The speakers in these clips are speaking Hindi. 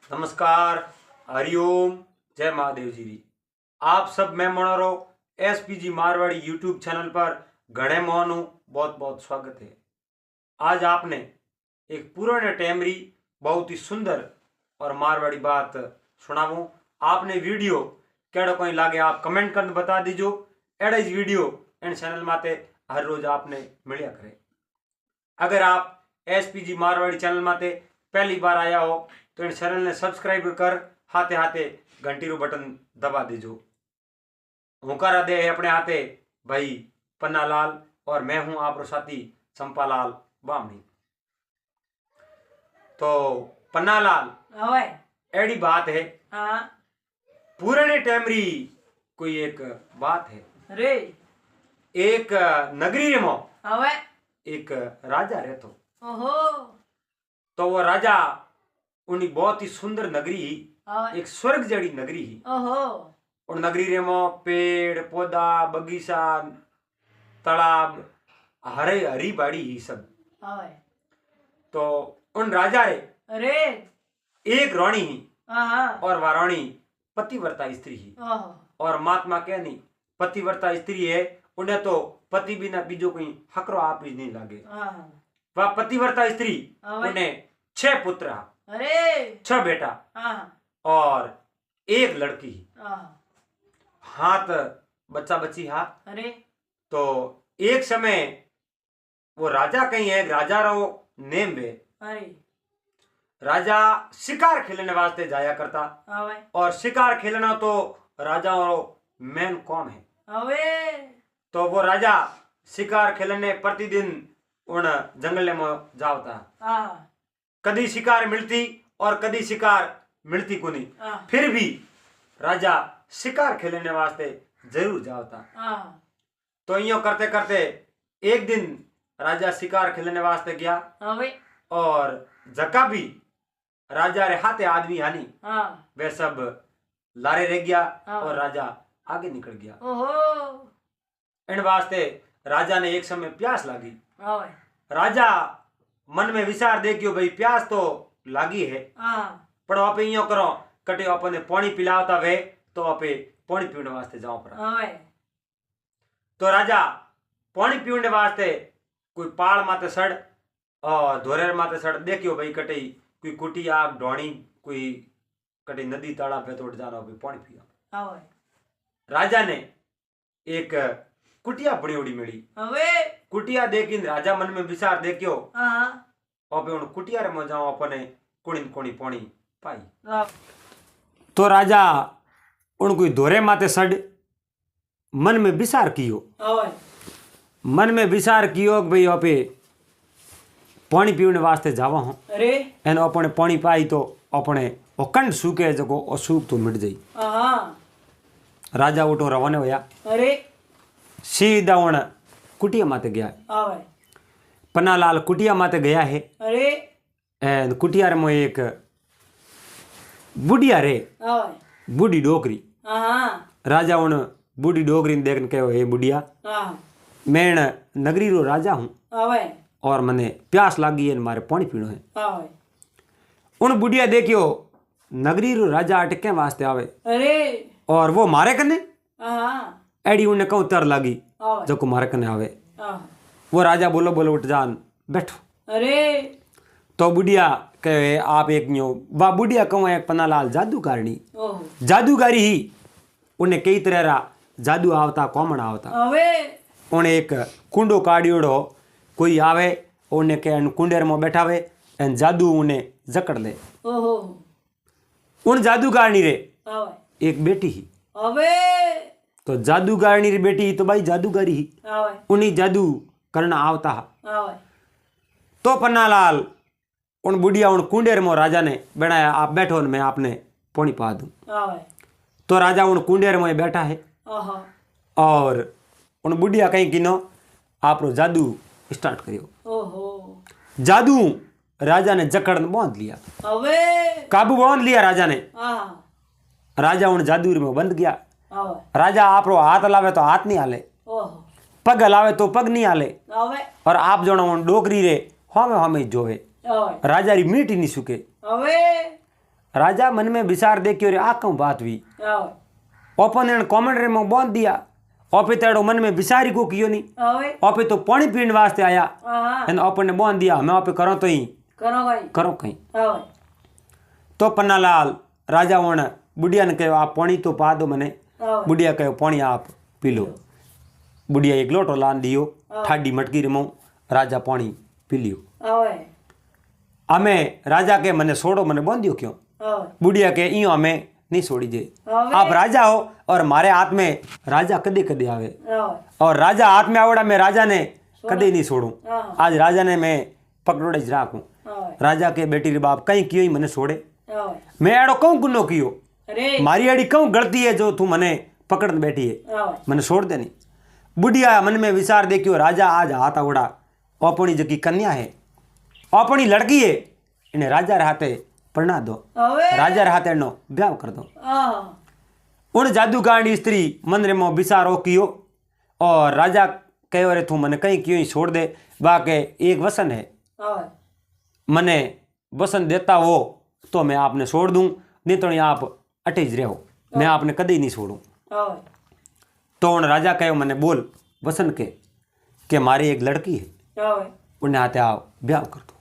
नमस्कार, हरिओम, जय महादेव जी। आप सब मैं मणोरो एसपीजी मारवाड़ी यूट्यूब चैनल पर घणे मोहनु बहुत बहुत स्वागत है। आज आपने एक पुराने टेमरी बहुत ही सुंदर और मारवाड़ी बात सुनाऊं। आपने वीडियो केड़ो कोई लागे आप कमेंट कर बता दीजो। एड़ा इस वीडियो एंड चैनल माते हर रोज आपने मिलिया करे। अगर आप एसपीजी मारवाड़ी चैनल माते पहली बार आया हो तो इन चैनल ने सब्सक्राइब कर हाथे हाथे घंटी रो बटन दबा दीजो। हुकारा दे है अपने हाथे भाई पन्नालाल और मैं हूं आपरो साथी चंपालाल बामणी। तो पन्नालाल एड़ी बात है, पुराने टेमरी कोई एक बात है रे। एक नगरी में एक राजा रहतो। ओहो। तो वो राजा उन्हीं बहुत ही सुंदर नगरी ही, एक स्वर्ग जड़ी नगरी ही। ओहो। और नगरी रे में पेड़ पौधा बगीचा तालाब हरे हरी बाड़ी ही सब। तो उन राजा रे एक रानी ही और वह रानी पतिव्रता स्त्री ही। और महात्मा क्या नहीं पतिव्रता स्त्री है, उन्हें तो पति बिना बीजो कोई हकरो आप ही नहीं लागे। वह पतिव्रता स्त्री उन्हें 6 पुत्र, 6 बेटा और एक लड़की। हाथ बच्चा बच्ची हाथ। तो एक समय वो राजा कहीं है, राजा रो नेम वे राजा शिकार खेलने वास्ते जाया करता। और शिकार खेलना तो राजा मेन कौन है। तो वो राजा शिकार खेलने प्रतिदिन उन जंगल में जाता। कदी शिकार मिलती और कदी शिकार मिलती को नहीं, फिर भी राजा शिकार खेलने वास्ते जरूर जाता। तो यूं करते करते एक दिन राजा शिकार खेलने वास्ते गया और जका भी राजा रे हाथे आदमी हानी वे सब लारे रह गया और राजा आगे निकल गया। इन वास्ते राजा ने एक समय प्यास लगी। राजा मन में विचार देखियो भाई प्यास तो लागी है, पर आप यूं करो कटे अपने पानी पिलावता वे तो आपे पानी पीने वास्ते जाओ पड़ा। तो राजा पानी पीने वास्ते कोई पाड़ माते सड़ और धोरेर माते सड़ देखियो भाई कटे कोई कुटिया ढोणी कोई कटे नदी तालाब पे तोड़ जाना भाई पानी पिया। राजा ने एक कुटिया बड़ी बड़ी मिली। कुटिया देखी राजा मन में विचार देखियो और उन कुटिया रे में जाओ अपने कुणी कुणी पानी पाई। तो राजा उन कोई धोरे माते सड़ मन में विचार कियो। मन में विचार कियो कि भाई आपे पानी पीने वास्ते जावा हूं एन अपने पानी पाई तो अपने कंठ सूखे जको असूख तो मिट जाई। राजा उठो रवाने होया सीधा उन कुटिया माते गया। पन्नालाल कुटिया माते गया है। एन कुटिया रे में एक बुढ़िया रे बूढ़ी डोकरी। राजा उन बूढ़ी डोकरी ने देखने कहो हे बुढ़िया मैं नगरी रो राजा हूँ और मने प्यास लागी है मारे पानी पीनो है। उन बुढ़िया देखियो नगरी रो राजा अटके वास्ते आवे और वो मारे कने एडी उन्हें कहूं तर लागी जो को मारे कने आवे। वो राजा बोलो बोलो उठ जान बैठो। तो बुढ़िया कहे आप एक न्यो वा बुढ़िया कहूँ एक पन्नालाल जादूकारणी जादूकारी ही उन्हें कई तरह रा जादू आवता कौमण आवता। उन्हें एक कुंडो काढ़ियोड़ो कोई आवे उन्हें के कुंडेर में बैठावे एन जादू उन्हें जकड़ ले। उन जादूकारणी रे एक बेटी ही। तो जादूकारणी री बेटी तो भाई जादूकारी ही उन्हीं जादू करना आवता। तो पन्नालाल उन बुढ़िया उन कुंडेर में राजा ने बनाया आप बैठो मैं आपने पानी पा दूं। तो राजा उन कुंडेर में बैठा है और उन बुढ़िया कहीं किनो आप रो जादू स्टार्ट करियो। जादू राजा ने जकड़ बांध लिया, काबू बांध लिया राजा ने। राजा उन जादू में बंद गया। राजा आप रो हाथ लावे तो हाथ नहीं हाले, पग हलावे तो पग नहीं हाले और आप जो उन डोकरी रे हमें हमें जोवे राजा री मीट ही नहीं सुके। राजा मन में विचार देखियो रे आ कहूं बात हुई ओपन ने कमेंट्री में बोल दिया ओपे तेड़ो मन में विचारी को कियो नहीं ओपे तो पानी पीने वास्ते आया एन ओपन ने बोल दिया मैं ओपे करो तो ही करो कहीं तो पन्नालाल राजा वण बुढ़िया ने कहो आप पानी तो पा दो मने बुढ़िया कहो पानी आप पी लो बुढ़िया एक लोटो लान दियो ठाडी मटकी रमो राजा पानी पी लियो हमें राजा के मने छोड़ो मने बोल दियो क्यों बुढ़िया के इयो हमें नहीं छोड़ी जे आप राजा हो और मारे हाथ में राजा कदे कदे आवे और राजा हाथ में आवड़ा मैं राजा ने कदे नहीं छोड़ू आज राजा ने मैं पकड़ोड़े ज राखूं राजा के बेटी रे बाप कहीं क्यों ही मने छोड़े मैं एड़ो कहूं गुनो कियो मारी एड़ी कहूं गलती है जो तू मने पकड़ बैठी है मने छोड़ दे नहीं बुढ़िया मन में विचार देखियो राजा आज हाथ आवड़ा अपनी जकी कन्या है अपनी लड़की है इन्हें राजा रहते पढ़ना दो राजा रहते नो ब्याह कर दो उन जादूगारनी स्त्री मन रे मो विचारो कियो और राजा कहो रे तू मने कहीं क्यों ही छोड़ दे बाके एक वसन है मने वसन देता हो तो मैं आपने छोड़ दूं नहीं तो आप अटेज रहो मैं आपने कदे नहीं छोड़ू तो उन राजा कहो मने बोल वसन के मारी एक लड़की है उन्हें हाथे आओ ब्याह कर दो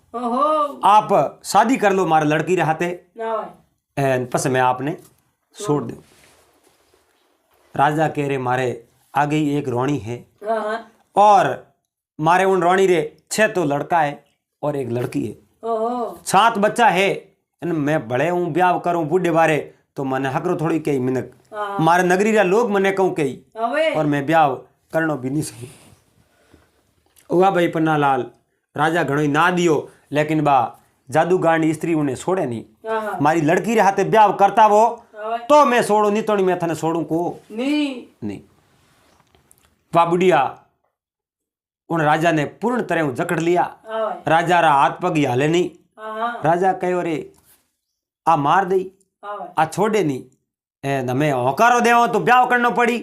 आप शादी कर लो मारे लड़की रे हाथे पस मैं आपने छोड़ दूं राजा कह रहे मारे आगे ही एक रोणी है और मारे उन रोणी रे 6 तो लड़का है और एक लड़की है 7 बच्चा है मैं बड़े हूँ ब्याह करूँ बूढ़े बारे तो मैंने हकरो थोड़ी कही मिनक मारे नगरी रा लोग मने कहूँ कही और मैं ब्याह करनो भी नहीं सही हुआ भाई पन्नालाल राजा घणो ही ना दियो लेकिन बा जादूगारनी स्त्री उन्हें छोड़े नहीं मारी लड़की रे हाथे ब्याह करता वो तो मैं छोड़ू नहीं तो नहीं मैं थने छोड़ू को नहीं बा बुढ़िया उन राजा ने पूर्ण तरह जकड़ लिया राजा रा हाथ पग हाले नहीं राजा कहो रे आ मार दई आ छोड़े नहीं एन हमें होकारो देवो तो ब्याह करनो पड़ी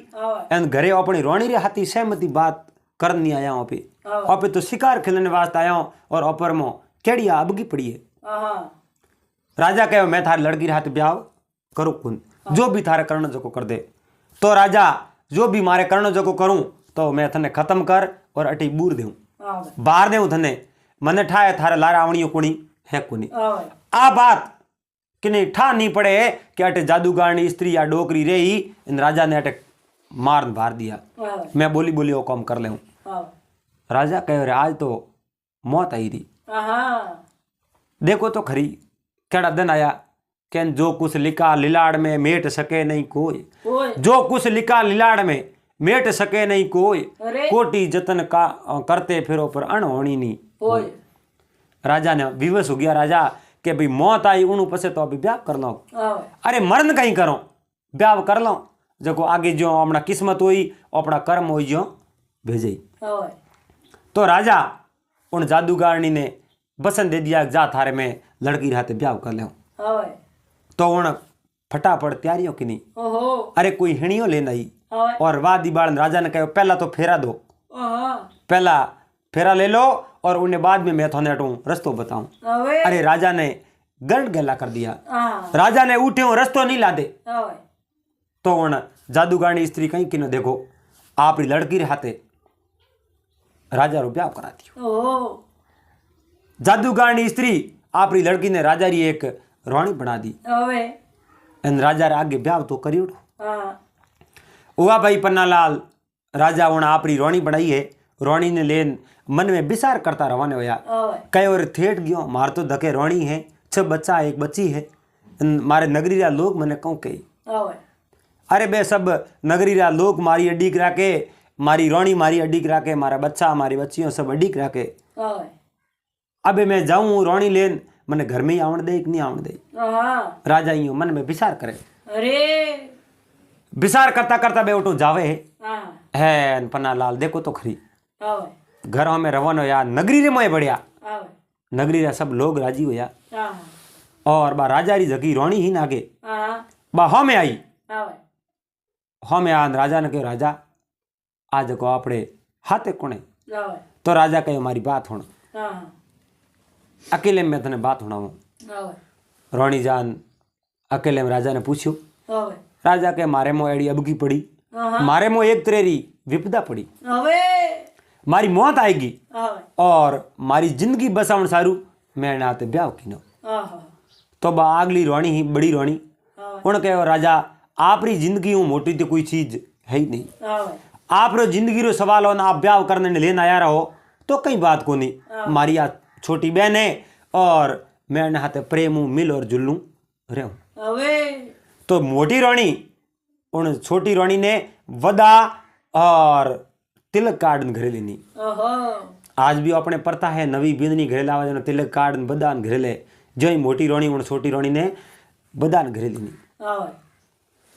एन घरे अपनी रोणी रे हाथी सहमति बात करनी आया हूं पे तो शिकार खेलने वास्ते आया हूं और ऊपर मो केड़िया अबगी पड़ी है राजा कहो मैं थारे लड़की रे हाथ ब्याह करूं कुन जो भी थारे करनो जको कर दे तो राजा जो भी मारे करनो जको करूं तो मैं थने खत्म कर और अटी बूर देऊं बाहर देऊं थने मने ठाए थारे लारा आवणियो कुणी है कुनी आ बात किने ठा नहीं पड़े कि अटे जादूगारनी स्त्री या डोकरी रे ही इन राजा ने अटे मार भार दिया मैं बोली बोली वो काम कर ले राजा कह रहे आज तो मौत आई रही देखो तो खरी केड़ा दिन आया कि जो कुछ लिखा लिलाड़ में मेट सके नहीं कोई जो कुछ लिखा लिलाड़ में मेट सके नहीं कोई कोटि जतन का करते फिरो पर अणहोनी नहीं राजा ने विवश हो गया राजा के भाई मौत आई उन पसे तो अभी ब्याह कर लो अरे मरण कहीं करो ब्याह कर लो जो आगे जो अपना किस्मत हुई अपना कर्म हुई जो भेजे तो राजा उन जादूगारनी ने बसन दे दिया जा थारे में लड़की रहते ब्याह कर ले तो उन फटाफट तैयारियों की नहीं अरे कोई हिणियों लेना ही और वादी बाल राजा ने कहा पहला तो फेरा दो पहला फेरा ले लो और उन्हें बाद में मैं थोने हटूं रस्तो बताऊं अरे राजा ने गर्द गला कर दिया राजा ने उठे रस्तो नहीं ला दे तो उन जादूगारनी स्त्री कहीं कि देखो आप लड़की रे हाथे राजा रो ब्याह करा दियो जादूगारनी स्त्री आप लड़की ने राजा री एक रानी बना दी एन राजा रे आगे ब्याह तो करी उठो हुआ भाई पन्नालाल राजा उन आपरी रानी बनाई है रानी ने लेन मन में विचार करता रवाने होया कई और थेट गयो मार तो धके रानी है 6 बच्चा 1 बच्ची है मारे नगरी रा लोग मने कहूं कही अरे बे सब नगरी रा लोग मारी अड्डी करा के मारी रानी मारी अड्डी करा के मारा बच्चा मारी बच्चियों सब अड्डी करा के अबे मैं जाऊं रानी लेन मने घर में ही आवण दे कि नहीं आवण दे राजा यूं मन में विचार करे अरे विचार करता करता बे उठो जावे है पन्नालाल देखो तो खरी घर में रवाना होया नगरी रे मोए बढ़िया नगरी रे सब लोग राजी होया और बा राजा री जगी रानी ही नागे बा हमें आई हमें आन राजा ने कहो राजा आज को आपड़े हाथे कोने तो राजा कहो मारी बात होण अकेले में तने बात होना रानी जान अकेले में राजा ने पूछ्यो। राजा के मारे मो एड़ी अबकी पड़ी, मारे मो एक त्रेरी विपदा पड़ी, मारी मौत आएगी और मारी जिंदगी बसावन सारू मैं नाते ब्याह कीनो। तो बा आगली रोणी ही बड़ी रोणी उन कहो राजा आपरी जिंदगी हूँ मोटी तो कोई चीज है ही नहीं, आप रो जिंदगी रो सवाल हो ना, आप ब्याह करने ने लेना आया रहो तो कई बात को नहीं। मारी आ छोटी बहन है और मैं हाथे प्रेम मिल और जुल्लू रहूं। तो मोटी रोणी उन छोटी रोणी ने वदा और तिलक कार्ड घरे लेनी। आज भी अपने पड़ता है नवी बिंदनी घरे लावा जनो तिलक कार्ड बदान घरे ले, जो ही मोटी रोणी उन छोटी रोणी ने बदान घरे लेनी।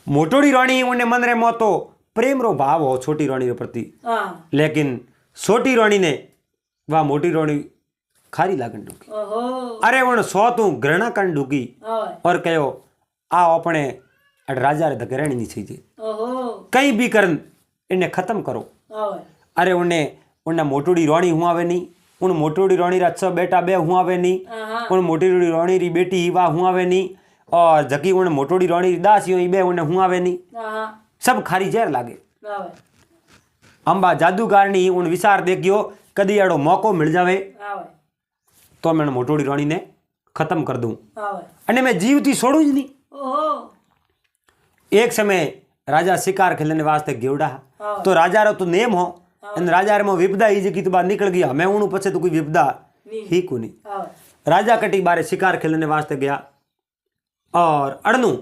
मोटोड़ी रोणी उन्हें मन रे मो तो प्रेम रो भाव हो छोटी रोणी रे प्रति, लेकिन छोटी रोणी ने वह मोटी रोणी खारी लागन डूकी। अरे उन सौ तू घृणा कर डूकी और कहो आओ अपने राजा रे धके रहनी नहीं चाहिए, कहीं भी करन इन्हें खत्म करो। अरे उन्हें मोटोड़ी रोणी हुआवे नहीं, उन मोटोड़ी रोणी रा 6 बेटा बे हुआवे नहीं, उन मोटी रोणी री बेटी ही वा हुआवे नहीं, और जकी उन मोटोड़ी रोणी री दासी हुई बे उन्हें हुआवे नहीं, सब खारी जहर लागे। अंबा जादूगारनी उन विचार देखियो कदी एड़ो मौको मिल जावे तो मैं मोटोड़ी रोणी ने खत्म कर दूं अने मैं जीवती छोड़ू ज नहीं। एक समय राजा शिकार खेलने वास्ते गेवड़ा, तो राजा रो तो नेम हो इन राजा रे मो विपदा ही जी की तो बात निकल गया, मैं उन पछे तो कोई विपदा ही को नहीं। राजा कटी बारे शिकार खेलने वास्ते गया और अड़नू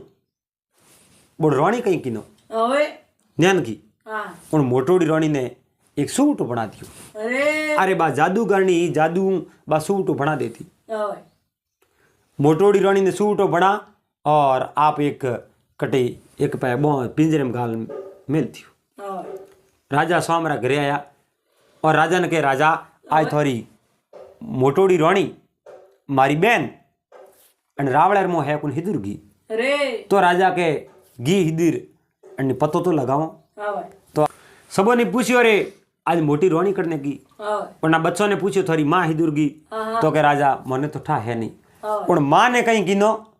बुढ़ रोणी कहीं किनो न्यान की उन मोटोड़ी रोणी ने एक सूट बना दियो। अरे बा जादूगरनी जादू बा सूट बना देती। मोटोड़ी रोणी ने सूट बना और आप एक कटे एक पे पिंजरे में गाल मिलती। राजा स्वामरा घरे आया और राजा ने कहे राजा आज थोड़ी मोटोड़ी रोणी मारी बहन अन रावण मो है कुन हिदुर घी, तो राजा के घी हिदुर अन पतो तो लगाओ। तो सबों ने पूछियो रे आज मोटी रोणी करने की, और बच्चों ने पूछियो थोड़ी माँ हिदुर घी, तो के राजा मने तो ठा है नहीं। और माँ ने कहीं गिनो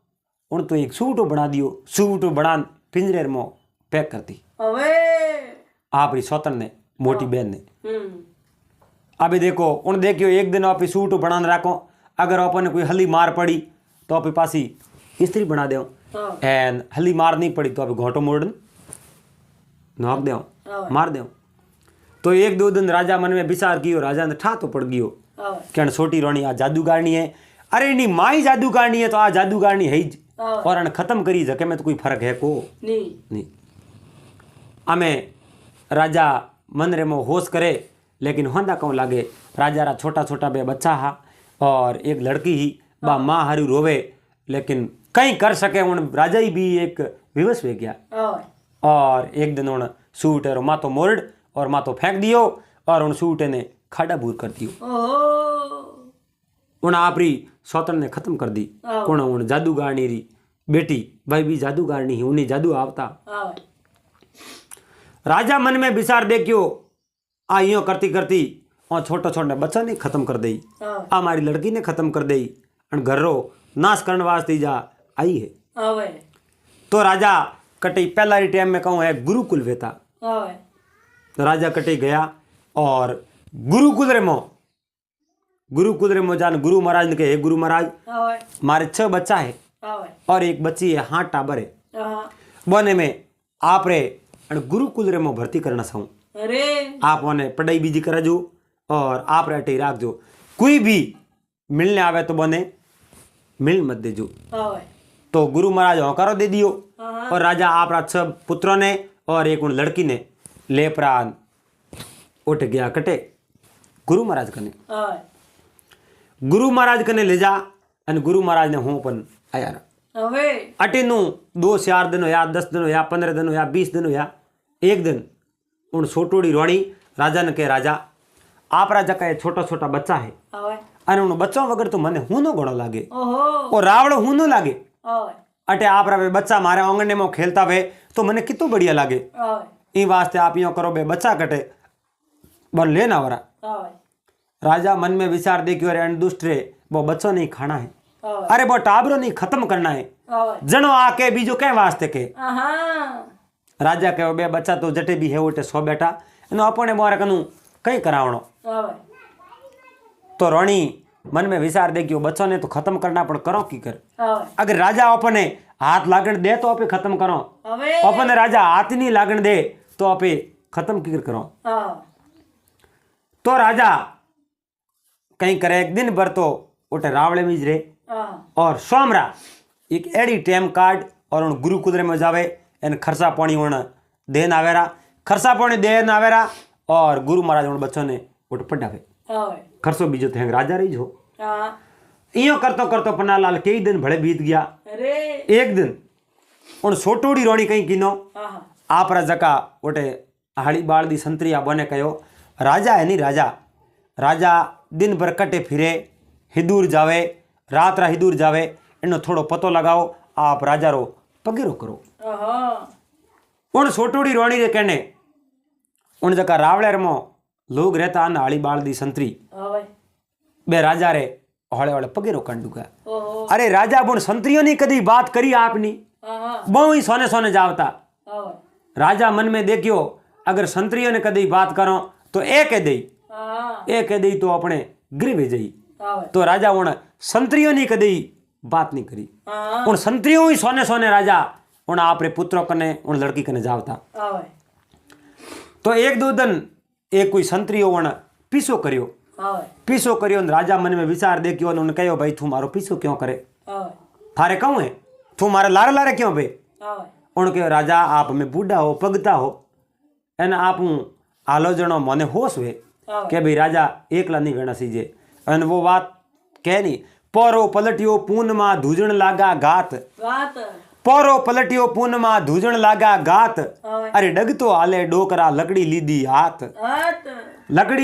उन तो एक सूट बना दियो, सूट बना पिंजरे में पैक कर दी आप स्वतन ने मोटी बहन ने। अभी देखो उन देखियो एक दिन आप सूट बना रखो, अगर अपन कोई हली मार पड़ी तो आप पासी स्त्री बना दो, एंड हली मार नहीं पड़ी तो आप घोटो मोड़न नोक दो मार दो। तो एक दो दिन राजा मन में विचार कियो, राजा ने ठा तो पड़ गयो क्या छोटी रोणी आ जादूगारनी है। अरे नहीं माँ ही जादूगारनी है तो आ जादूगारनी है ही, और अन खत्म करी जके में तो कोई फर्क है को नहीं। हमें राजा मन रे मो होश करे, लेकिन होंदा कौन लागे राजा रा छोटा छोटा बे बच्चा हा और एक लड़की ही बा माँ हारू रोवे, लेकिन कहीं कर सके उन राजा ही भी एक विवश हो गया। और एक दिन उन सूट और मातो मोड़ और मातो फेंक दियो और उन सूट ने खाड़ा बूर कर दियो। उन आपरी स्वतन ने खत्म कर दी। कौन उन जादूगारनी री बेटी भाई भी जादूगारनी ही, उन्हें जादू आवता। राजा मन में विचार देखियो आ यो करती करती और छोटा छोटा बच्चा ने खत्म कर दई, आ हमारी लड़की ने खत्म कर दई, घर रो नाश करने वास्ते जा आई है। तो राजा कटी पहला री टाइम में कहूँ है गुरुकुल वेता। तो राजा कटी गया और गुरुकुल रे मो जान गुरु महाराज ने कहे गुरु महाराज मारे 6 बच्चा है और एक बच्ची है, 8 टाबर है, बोने में आप रे गुरुकुल रे मो भर्ती करना चाहूँ, आप उन्हें पढ़ाई बीजी करा जो और आप रेटे राख जो, कोई भी मिलने आवे तो बने मिल मत दे जो। तो गुरु महाराज होकारो दे दियो और राजा आप 6 पुत्रों ने और एक उन लड़की ने ले प्राण उठ गया कटे गुरु महाराज कने। गुरु महाराज कने ले जा अन गुरु महाराज ने होपन आया अटेनु 2-4 दिन होया, 10 दिन होया, 15 दिन होया, 20 दिन होया। एक दिन उन छोटोड़ी रोणी राजा ने कहे राजा आप राजा का छोटा छोटा बच्चा है अरे उन बच्चों वगैरह तो मने हूनो घणो लागे और रावण हूनो लागे, अटे आप रे बच्चा मारे आंगने में खेलता वे तो मने कितो बढ़िया लागे, ई वास्ते आप यो करो बे बच्चा कटे बन लेना वरा। राजा मन में विचार देखियो रे दुष्ट रे वो बच्चों नहीं खाना है, अरे वो टाबरो नहीं खत्म करना है जनो आके बीजो क्या वास्ते के राजा कहो बे बच्चा तो जटे भी है ओटे 100 बेटा एनो अपने मोरे कनु कई करावणो तो रानी मन में विचार दे कि बच्चों ने तो खत्म करना पण करो की कर अगर राजा अपने हाथ लागण दे तो आपे खत्म करो अपने राजा हाथ नहीं लागण दे तो आपे खत्म की करो तो राजा कहीं करे एक दिन भर तो उठे रावले में रे और सोमरा एक एडी टेम कार्ड और उन गुरु कुदरे में जावे एन खर्चा पानी उन देन आवेरा खर्चा पानी देन आवेरा और गुरु महाराज उन बच्चों ने उठ पढ़ावे खर्चो बीजो थे राजा रही जो इयो करतो करतो पन्नालाल कई दिन भले बीत गया एक दिन उन छोटोड़ी रोणी कहीं किनो आप जका उठे हाड़ी बाल दी संतरिया बने कहो राजा है नहीं राजा राजा दिन भर कटे फिरे हिदूर जावे रात रा हिदूर जावे इनो थोड़ो पतो लगाओ आप राजा रो पगेरो करो उन छोटोड़ी रोणी रे कहने उन जका रावड़ेर मो लोग रहता न हाड़ी बाल दी संतरी बे राजा रे हौले हौले पगेरो कंडुका अरे राजा बुन संतरियों ने कदी बात करी आपनी बहु ही सोने सोने जावता राजा मन में देखियो अगर संतरियों ने कदी बात करो तो एक दे तो अपने गृह में जाई तो राजा उन संतरियों ने कदी बात नहीं करी उन संतरियों ही सोने सोने राजा उन आपरे पुत्रों कने उन लड़की कने जावता तो एक दो दिन एक कोई संतरियो उन पीछो करियो राजा मन में विचार देखियो उन कहो भाई तू मारो पीछो क्यों करे थारे कहूं है तू मारे लारे लारे क्यों बे उन कहो राजा आप में बूढ़ा हो पगता हो एन आप आलो जनो मने होश हुए के भाई राजा एकला नहीं वेणा सीजे अन वो बात कह नहीं पोरो पलटियो पून मा धूजण लागा घात पोरो पलटियो पून मा धूजण लागा घात अरे डगतो आले डोकरा लकड़ी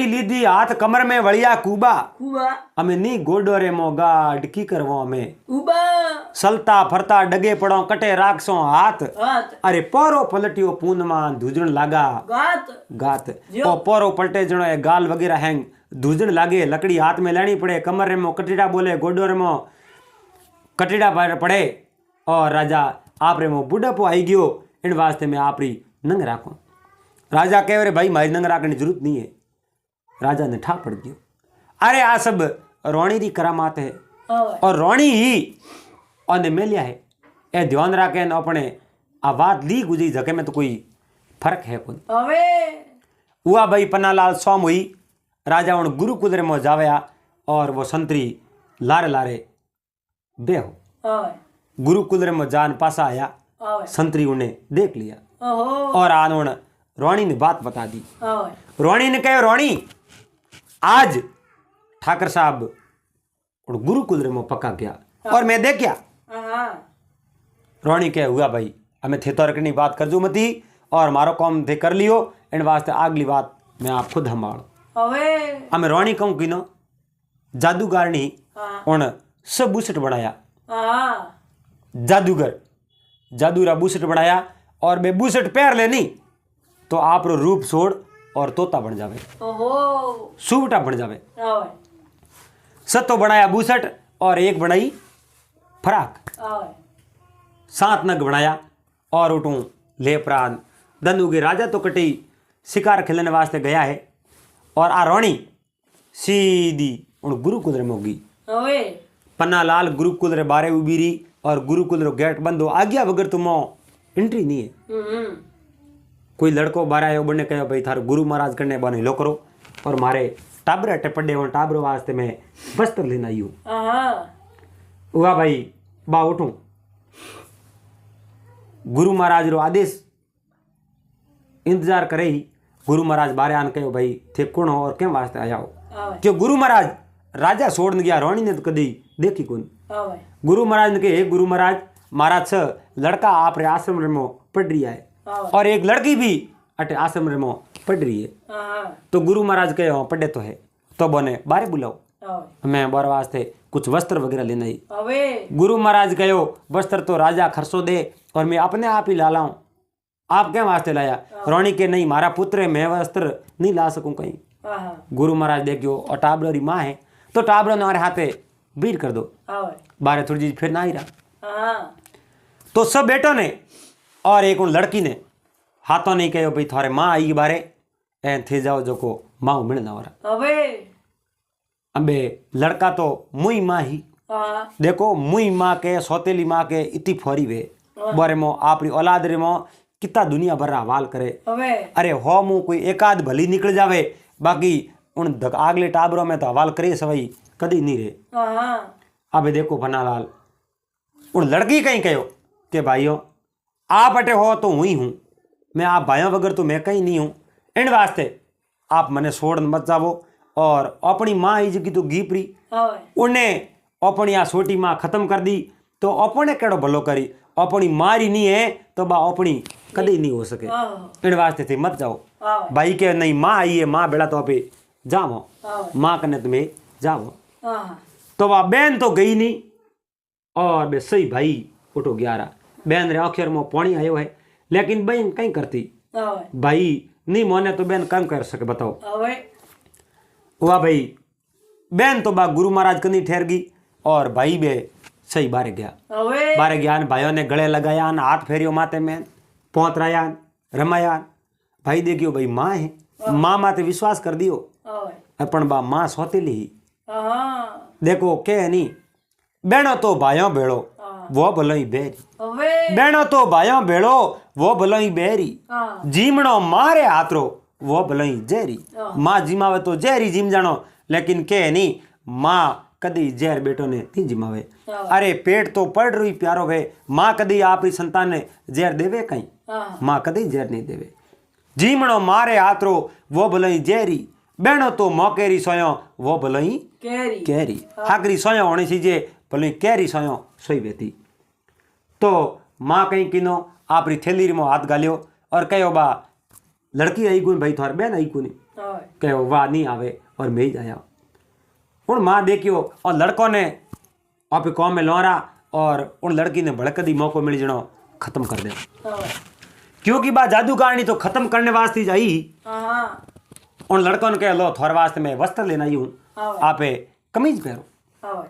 लीदी हाथ कमर में वलिया कूबा अमे नी गोडोरे मोगा डकी करवो हमें सलता फरता डगे पड़ो कटे राखसो हाथ अरे पोरो पलटियो पून मा धूजण लागा घात ओ पोरो पलटे जणो ए गाल वगैरह हैंग धूजण लागे लकड़ी हाथ में लेनी पड़े कमर में कटीड़ा बोले गोडोरे में कटीड़ा पड़े और राजा आप रे मो बुढ़ापो आई गयो इन वास्ते में आप री नंग राखो राजा कहे रे भाई मारी नंग राखने की जरूरत नहीं है राजा ने ठा पड़ दियो अरे आ सब रोणी री करामात है और रोणी ही ओने मेलिया है ए ध्यान राखे न अपने आ बात ली गुजरी जगह में तो कोई फर्क है कोई हुआ भाई पन्नालाल सोम हुई राजा उन गुरु कुदरे में जावया और वो संतरी लारे लारे बेहो गुरु कुदरे में जान पासा आया संतरी उन्हें देख लिया और आन उन रोणी ने बात बता दी रोणी ने कहे रोणी आज ठाकर साहब और गुरु कुदरे में पक्का गया और मैं देख क्या रोणी कहे हुआ भाई हमें थे तो रखनी बात कर जो मती और मारो काम थे कर लियो इन वास्ते अगली बात मैं आप खुद हमारो हमें रोणी कहूं कि नो जादूगारनी उन सब बुसट बनाया जादूरा बुसट बनाया और बे बुसट पैर लेनी तो आप रो रूप छोड़ और तोता बन जावे सुबटा बन जावे सतो बनाया बुसट और एक बनाई फराक 7 नग बनाया और उठूं ले प्राण दंदू के राजा तो कटी शिकार खेलने वास्ते गया है और आ रोणी सीधी उन गुरु कुदरे में होगी पन्नालाल गुरु कुदरे बारे उबी रही और गुरु कुदरे गेट बंद हो आज्ञा बगैर तुम एंट्री नहीं है कोई लड़को बारे आयो बने कहो भाई थारो गुरु महाराज करने बने लो करो और मारे टाबरा टपड़े और टाबरो वास्ते में वस्त्र लेना आई हूँ हुआ भाई बा उठूं गुरु महाराज रो आदेश इंतजार करे ही गुरु महाराज बारे आन कहो भाई थे कौन हो और क्या वास्ते आया हो क्यों गुरु महाराज राजा छोड़ गया रोणी ने तो कदी देखी कौन गुरु महाराज ने कहे हे गुरु महाराज महाराज छ लड़का आप रे आश्रम में पढ़ रही है और एक लड़की भी अटे आश्रम में पढ़ रही है तो गुरु महाराज कहे हाँ पढ़े तो है तो बने बारे बुलाओ मैं बार वास्ते कुछ वस्त्र वगैरह लेना ही गुरु महाराज कहो वस्त्र तो राजा खर्चो दे और मैं अपने आप ही ला लाऊं आप क्या वास्ते लाया रोणी के नहीं मारा पुत्र है मैं वस्त्र नहीं ला सकूं कहीं गुरु महाराज देखियो और टाबरो री माँ है तो टाबरो ने हाथे बीर कर दो, बारे थोड़ी चीज फिर ना ही रहा। तो सब बेटों ने और एक उन लड़की ने हाथों नहीं कहो भाई थारे माँ आई बारे ए थे जाओ जो को माँ मिलना हो रहा। अबे लड़का तो मुई माँ ही देखो, मुई माँ के सौतेली माँ के इतनी फोरी वे बारे मो आपरी औलाद रे मो कितना दुनिया भर हवाल करे। अरे हो मु कोई एकाध भली निकल जावे, बाकी उन आगले टाबरों में तो हवाल करे सवई कदी नहीं रहे। अबे देखो पन्नालाल उन लड़की कहीं कहो कि भाइयों आप अटे हो तो हुई हूँ, मैं आप भाइयों बगैर तो मैं कहीं नहीं हूँ, इन वास्ते आप मने छोड़ मत जावो। और अपनी माँ ही जगी तो गीपरी उन्हें अपनी आ छोटी माँ खत्म कर दी तो अपने केड़ो भलो करी, अपनी मारी नहीं है तो बा अपनी कदी नहीं हो सके। इन वास्ते थे मत जाओ भाई के नहीं माँ आई है, माँ बेड़ा तो आप जाओ, माँ कने तुम्हें जाओ। तो वह बहन तो गई नहीं और बे सही भाई उठो 11 बहन रे आखिर में पानी आयो है, लेकिन बहन कहीं करती भाई नहीं मोने तो बहन कम कर सके बताओ। वाह भाई बहन तो बा गुरु महाराज कनी ठहर गई और भाई बे सही बारे गया भाइयों ने गले लगाया, हाथ फेरियो माते में पहुंच रहा रमाया। भाई देखियो भाई माँ है, माँ माते विश्वास कर दियो अपन बा माँ सौतेली ही देखो के नहीं बहनों तो भाइयों भेड़ो वो भलो ही बेरी, बहनों तो भाइयों भेड़ो वो भलो ही बेरी, जीमणो मारे हाथरो वो भलो ही जेरी। माँ जिमावे तो जेरी जिम जानो, लेकिन के नहीं माँ कदी जहर बेटो ने नहीं जिमावे। अरे पेट तो पड़ रही प्यारो वे, माँ कदी आप संतान ने जहर देवे कहीं, माँ कदी जहर नहीं देवे। जीमणो मारे हाथरो वो भलो ही जेरी, बहनों तो मौकेरी सोयो वो भलो ही कैरी। हाकरी सोयो होनी चीजे भलो ही कैरी सोयो सोई बेती। तो माँ कहीं किनो आपरी थैली री में हाथ गालियो और कहो बा लड़की आई कोई भाई थार बहन आई कोनी, कहो वाह नहीं आवे और मैं ही जाया। उन माँ देखियो और लड़कों ने आप कौम में लौरा और उन लड़की ने भड़क दी मौको मिल जनो खत्म कर दे, क्योंकि बा जादू कहानी तो खत्म करने वास्ते जाई। उन लड़कों ने कह लो थोड़े वास्ते मैं वस्त्र लेना ही हूँ, आप कमीज पहरो।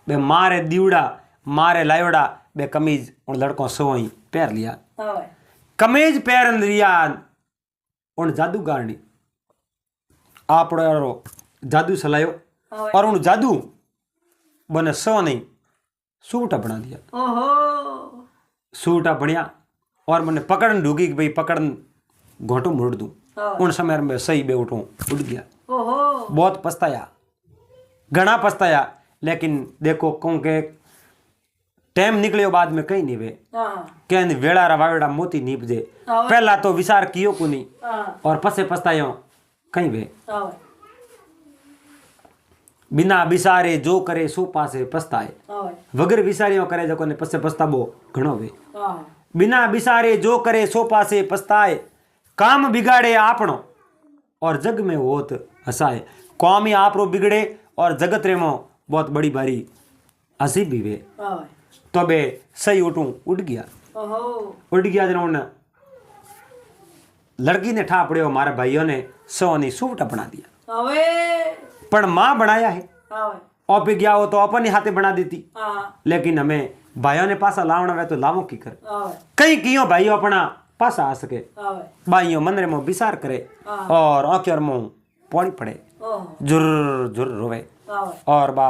बे मारे दीवड़ा मारे लायोड़ा बे कमीज उन लड़कों सो ही पहर लिया। कमीज पहन लिया उन जादूगारनी आप जादू सलायो और उन जादू बने सो नहीं सूटा बना दिया। सूटा बढ़िया और मैंने पकड़न ढूकी कि भाई पकड़न घोटो मुड़ दूं। उन समय में सही बे उठूं उठ गया, बहुत पछताया, घना पछताया। लेकिन देखो कहूँ के टाइम निकलियो बाद में कहीं नहीं वे कहने वेड़ा रवावेड़ा मोती नीपजे, पहला तो विचार कियो को नहीं और पसे पछतायो कहीं वे। बिना विचारे जो करे सो पासे पछताए, वगर विचारियो करे जो ने पसे पछताबो घणो वे। बिना विचारे जो करे सो पासे पछताए, काम बिगाड़े आपनो और जग में होत हसाए। कौम ही आपरो बिगड़े और जगत रे में बहुत बड़ी बारी हंसी भी वे। तो बे सही उठूं उठ गया जन लड़की ने ठा पड़े हमारे भाइयों ने सोनी सूटा बना दिया, पर माँ बनाया है और पे गया हो तो अपन ही हाथे बना देती। लेकिन हमें भाइयों ने पासा लावना वे तो लावो की कर कहीं कियो भाइयों अपना पासा आ सके। भाइयों मंदिर में विचार करे और आंखें मुंह पानी पड़े जुर जुर रोवे और बा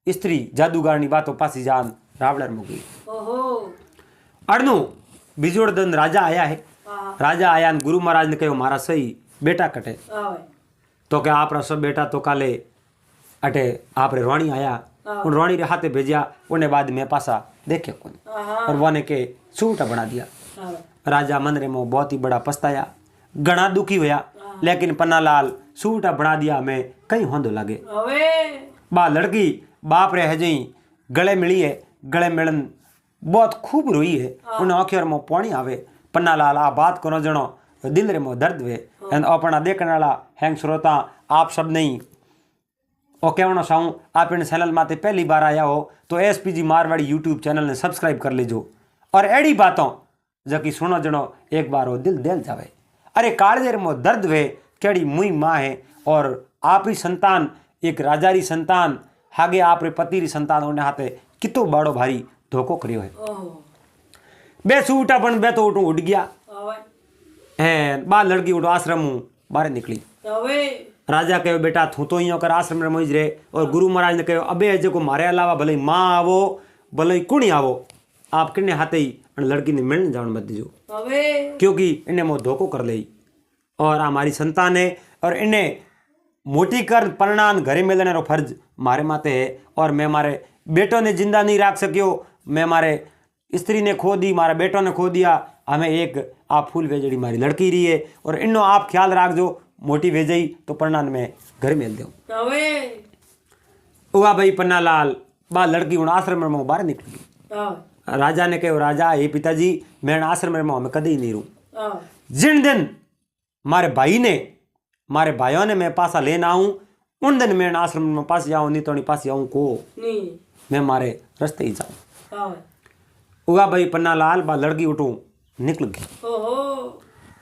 स्त्री जादूगारनी बातों पासी जान रावलर मुगी। अड़नू बिजोड़ दिन राजा आया है, राजा आया गुरु महाराज ने कहो मारा सही बेटा कटे तो क्या आप सब बेटा तो काले अटे आप रोणी आया उन रोणी रे हाथे भेजा उन्हें बाद में पासा देखे कौन और वो ने के सूटा बना दिया। राजा मंदिर में बहुत ही बड़ा पछताया, घना दुखी हुआ, लेकिन पन्नालाल सूटा बना दिया हमें कहीं होंदो लगे। बा लड़की बाप रे है जी गले मिली है, गले मिलन बहुत खूब रोई है, उन्हें आंखें में पानी आवे। पन्नालाल आ बात को न जनो दिल रे में दर्द वे अपना देखने वाला हैंग श्रोता आप सब नहीं और कहना चाहूँ आप इन चैनल माते पहली बार आया हो तो एसपीजी मारवाड़ी यूट्यूब चैनल ने सब्सक्राइब कर लीजो और एड़ी बातों जबकि सुनो जनो एक बार वो दिल दिल जावे। अरे कालजेर में दर्द वे केड़ी मुई माँ है और आप ही संतान एक राजारी संतान हागे आप रे पति री संतान उन्हें हाथे कितो बाड़ो भारी धोखो करियो है। बे सूटा पण बे तो उठ गया हैं बा लड़की उठ आश्रम बाहर निकली। राजा कहो बेटा तू तो यो कर आश्रम में मोज रे। और गुरु महाराज ने कहो अबे जो मारे अलावा भले माँ आवो भले कुणी आवो आप किन्ने हाथे ही लड़की ने मिलने जान मत दीजो क्योंकि इन्हें मो धोखो कर ले और हमारी संतान है और इन्हें मोटी कर परिणाम घरे मिलने रो फर्ज मारे माते है। और मैं मारे बेटों ने जिंदा नहीं रख सकियो, मैं मारे स्त्री ने खो दी, मारा बेटों ने खो दिया, हमें एक आप फूल भेजड़ी मारी लड़की रही है और इन्नो आप ख्याल रख जो मोटी भेजई तो परिणाम में घर मिल दो। हुआ भाई पन्ना लाल बा लड़की उन आश्रम में बाहर निकली। राजा ने कहो राजा हे पिताजी मैं आश्रम में हमें कदे ही नहीं रू। जिन दिन मारे भाइयों ने मैं पासा लेना आऊं उन दिन मैं आश्रम में पास जाऊं नहीं तो नहीं पास जाऊं को नहीं मैं मारे रास्ते ही जाऊं। उगा भाई पन्ना लाल बा लड़की उठू निकल गई।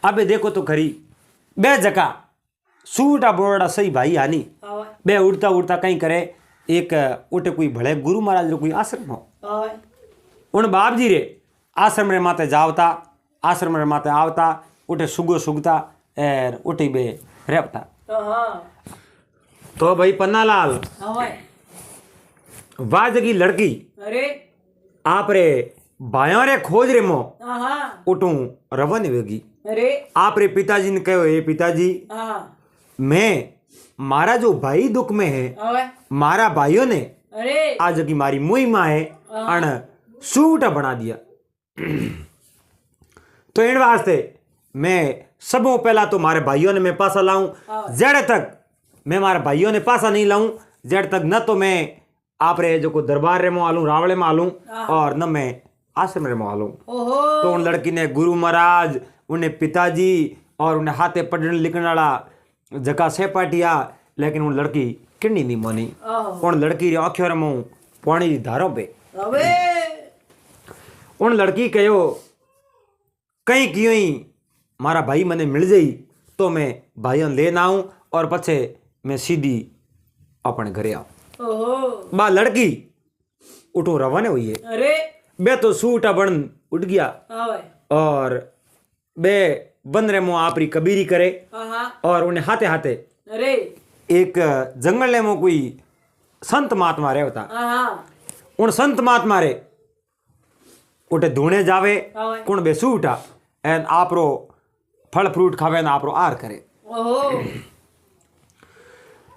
अबे देखो तो खरी बे जका सूटा बोड़ा सही भाई हानी बे उड़ता उड़ता कहीं करे एक उठे कोई भले गुरु महाराज रो कोई आश्रम हो उन बाप जी रे आश्रम रे माते जावता आश्रम रे माते आवता उठे सुगो सुगता एर उठी बे रेपता। तो भाई पन्ना लाल वाज की लड़की अरे आप रे भाइयों रे खोज रे मो उठू रवन वेगी। अरे आप रे पिताजी ने कहो हे पिताजी मैं मारा जो भाई दुख में है मारा भाइयों ने अरे आज की मारी मुई माँ है अण सूटा बना दिया। तो इन वास्ते मैं सबों पहला तो मारे भाइयों ने मैं पासा लाऊं जेड़े तक मैं मारे भाइयों ने पासा नहीं लाऊं जेड़े तक न तो मैं आप रे जो को दरबार रे मालूं रावले मालूं और न मैं आश्रम रे मालूं। तो उन लड़की ने गुरु महाराज उन्हें पिताजी और उन्हें हाथे पढ़ने लिखने वाला जका से पाटिया लेकिन उन लड़की किन्नी नहीं मानी। उन लड़की री आंखों रे मुंह पानी री धारों पे उन लड़की कहो कहीं क्यों ही मारा भाई मने मिल जाई तो मैं भाइयों लेना आऊं और पछे मैं सीधी अपने घरे आऊं। बा लड़की उठो रवाने हुई है। अरे बे तो सूटा बन उठ गया और बे बंदरे मुँह आपरी कबीरी करे और उन्हें हाथे हाथे अरे एक जंगल में कोई संत महात्मा रहे होता उन संत महात्मा रे उठे धूणे जावे कुण बे सूटा एन आपरो फल फ्रूट खावे ना आपरो आर करे।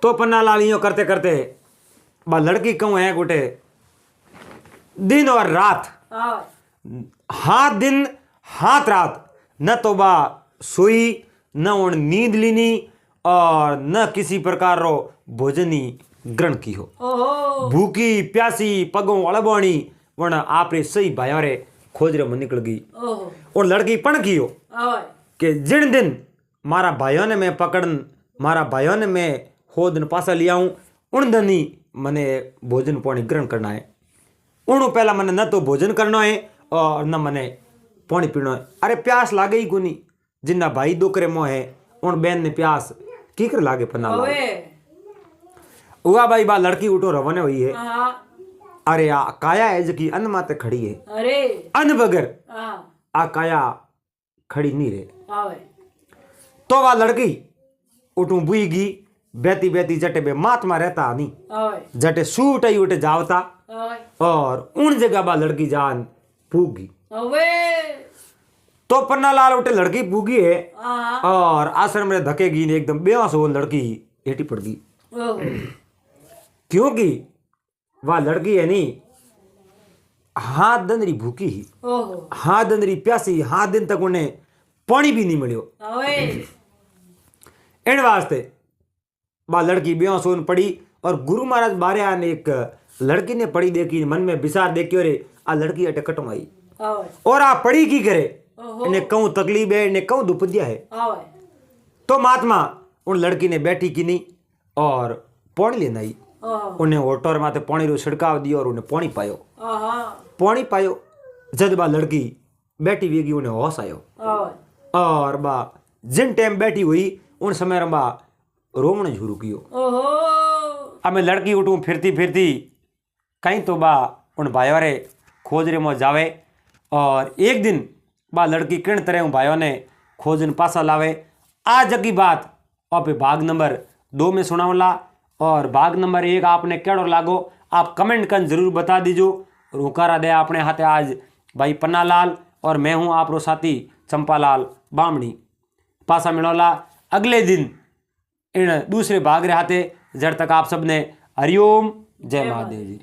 तो पन्ना लाल यो करते करते बा लड़की कहूँ है गुटे दिन और रात हाथ दिन हाथ रात न तो बा सोई न उन नींद लीनी और न किसी प्रकार रो भोजनी ग्रहण की हो। भूखी प्यासी पगों अड़बोणी वन आपरे सही भाइयों रे खोज रे मन निकल गई। और लड़की पण की हो कि जिन दिन मारा भाइयों ने मैं पकड़न मारा भाइयों ने मैं हो दिन पासा लिया हूँ उन दिन ही मने भोजन पानी ग्रहण करना है। उन पहला मने न तो भोजन करना है और न मने पानी पीना है। अरे प्यास लागे ही कोनी जिन्ना भाई दुकरे मोह है उन बहन ने प्यास की कर लागे पन्ना हुआ भाई बा लड़की उठो रवाने हुई है। अरे आ काया है जकी अन्न माते खड़ी है। अरे अन्न बगर आ काया खड़ी नहीं रहे। तो वह लड़की उठू बुईगी बेती बेती जटे बे महात्मा रहता नहीं जटे सूट ही उठे जावता और उन जगह बा लड़की जान पूगी। तो पन्ना लाल उठे लड़की पूगी है और आश्रम में धकेगी एकदम बेहोश हो लड़की हेटी पड़ गई क्योंकि वह लड़की है नी हाथ दंदरी भूखी ही हाथ दंदरी प्यासी हाथ दिन तक उन्हें पानी भी नहीं मिलियो। इन वास्ते वह लड़की बेहोश होन पड़ी और गुरु महाराज बारे आने एक लड़की ने पड़ी देखी मन में विचार देखी और आ लड़की अटे कटमाई और आ पड़ी की करे इन्हें कहूँ तकलीफ है इन्हें कहूँ दुपदिया है। तो महात्मा उन लड़की ने बैठी की नहीं और पानी लेना आई उन्हें ओटोर माथे पानी रो छिड़काव दियो और उन्हें पानी पायो जब बा लड़की बैठी हुई उन्हें होश आयो और बा जिन टाइम बैठी हुई उन समय बा रोमण झुरू कियो। मैं लड़की उठूँ फिरती फिरती कहीं तो बा उन भाइयों रे खोज रे मो जावे। और एक दिन बा लड़की किन तरह उन भाइयों ने खोजन पासा लावे। आज की बात आप भाग नंबर 2 में सुनावला। और भाग नंबर 1 आपने केड़ो लागो आप कमेंट कर जरूर बता दीजो। रुकारा दे अपने हाथे आज भाई पन्नालाल और मैं हूँ आपरो साथी चंपालाल बामणी। पासा मिलोला अगले दिन इन दूसरे भाग रे हाथे। जब तक आप सबने हरिओम जय महादेव जी।